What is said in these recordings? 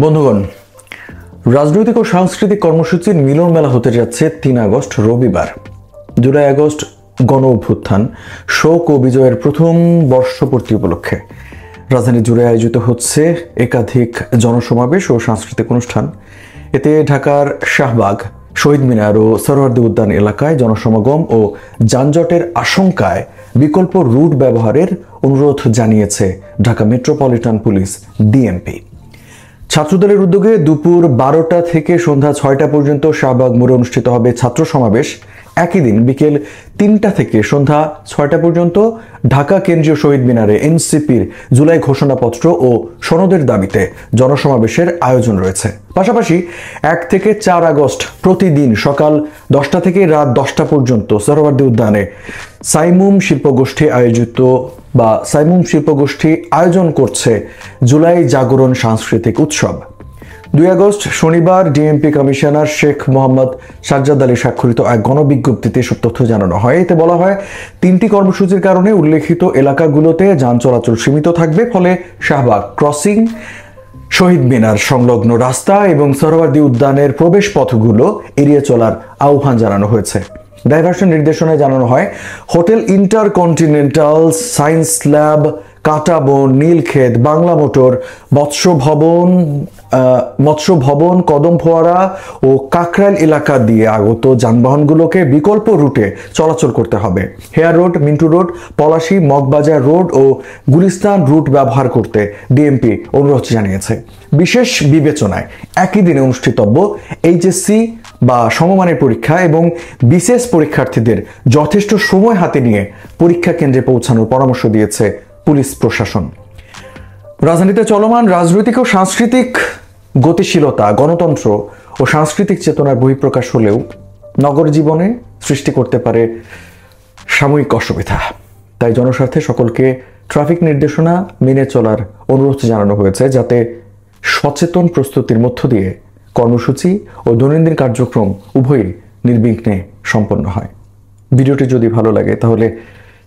বন্ধুগণ, রাজনৈতিক ও সাংস্কৃতিক কর্মসূচির মিলন মেলা হতে যাচ্ছে ৩ আগস্ট রবিবার। জুলাই আগস্ট গণ অভ্যুত্থান শোক ও বিজয়ের প্রথম বর্ষপূর্তি উপলক্ষে রাজধানী জুড়ে আয়োজিত হচ্ছে একাধিক জনসমাবেশ ও সাংস্কৃতিক অনুষ্ঠান। এতে ঢাকার শাহবাগ, শহীদ মিনার ও সরোয়ার্দী উদ্যান এলাকায় জনসমাগম ও যানজটের আশঙ্কায় বিকল্প রুট ব্যবহারের অনুরোধ জানিয়েছে ঢাকা মেট্রোপলিটন পুলিশ ডিএমপি। ছাত্রদলের উদ্যোগে দুপুর 12টা থেকে সন্ধ্যা 6টা পর্যন্ত শাহবাগ মোড়ে অনুষ্ঠিত হবে ছাত্র সমাবেশ। একই দিন বিকেল 3টা থেকে সন্ধ্যা 6টা পর্যন্ত ঢাকা কেন্দ্রীয় শহীদ মিনারে এনসিপির জুলাই ঘোষণাপত্র ও সনদের দাবিতে জনসমাবেশের আয়োজন রয়েছে। পাশাপাশি 1 থেকে 4 আগস্ট প্রতিদিন সকাল 10টা থেকে রাত 10টা পর্যন্ত সরোয়ার্দী উদ্যানে সাইমুম শিল্পগোষ্ঠী আয়োজন করছে জুলাই জাগরণ সাংস্কৃতিক উৎসব। 2 আগস্ট শনিবার ডিএমপি কমিশনার শেখ মোহাম্মদ সাজ্জাদ আলী স্বাক্ষরিত এক গণবিজ্ঞপ্তিতে এসব তথ্য জানানো হয়। এতে বলা হয়, 3টি কর্মসূচির কারণে উল্লেখিত এলাকাগুলোতে যান চলাচল সীমিত থাকবে। ফলে শাহবাগ ক্রসিং, শহীদ মিনার সংলগ্ন রাস্তা এবং সরোয়ার্দী উদ্যানের প্রবেশ পথগুলো এড়িয়ে চলার আহ্বান জানানো হয়েছে। ডাইভার্সন নির্দেশনায় জানানো হয়, হোটেল ইন্টারকন্টিনেন্টাল, সায়েন্স ল্যাব, কাঁটাবন, নীলক্ষেত, বাংলা মোটর, মৎস্য ভবন, কদম ফোয়ারা ও কাকরাইল এলাকা দিয়ে আগত যানবাহনগুলোকে বিকল্প রুটে চলাচল করতে হবে। Hare road, Mintu road, Palashi, Moghbazar road ও গুলিস্তান রুট ব্যবহার করতে ডিএমপি অনুরোধ জানিয়েছে। বিশেষ বিবেচনায় একই দিনে অনুষ্ঠিতব্য এইচএসসি বা সমমানের পরীক্ষা এবং বিশেষ পরীক্ষার্থীদের যথেষ্ট সময় হাতে নিয়ে পরীক্ষা কেন্দ্রে পৌঁছানোর পরামর্শ দিয়েছে পুলিশ প্রশাসন। রাজধানীতে চলমান রাজনৈতিক ও সাংস্কৃতিক গতিশীলতা গণতন্ত্র ও সাংস্কৃতিক চেতনার বহিঃপ্রকাশ হলেও নগর জীবনে সৃষ্টি করতে পারে সাময়িক অসুবিধা। তাই জনস্বার্থে সকলকে ট্রাফিক নির্দেশনা মেনে চলার অনুরোধ জানানো হয়েছে, যাতে সচেতন প্রস্তুতির মধ্য দিয়ে কর্মসূচি ও দৈনন্দিন কার্যক্রম উভয়ই নির্বিঘ্নে সম্পন্ন হয়। ভিডিওটি যদি ভালো লাগে তাহলে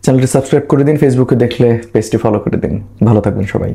চ্যানেলটি সাবস্ক্রাইব করে দিন, ফেসবুকে দেখলে পেজটি ফলো করে দিন। ভালো থাকবেন সবাই।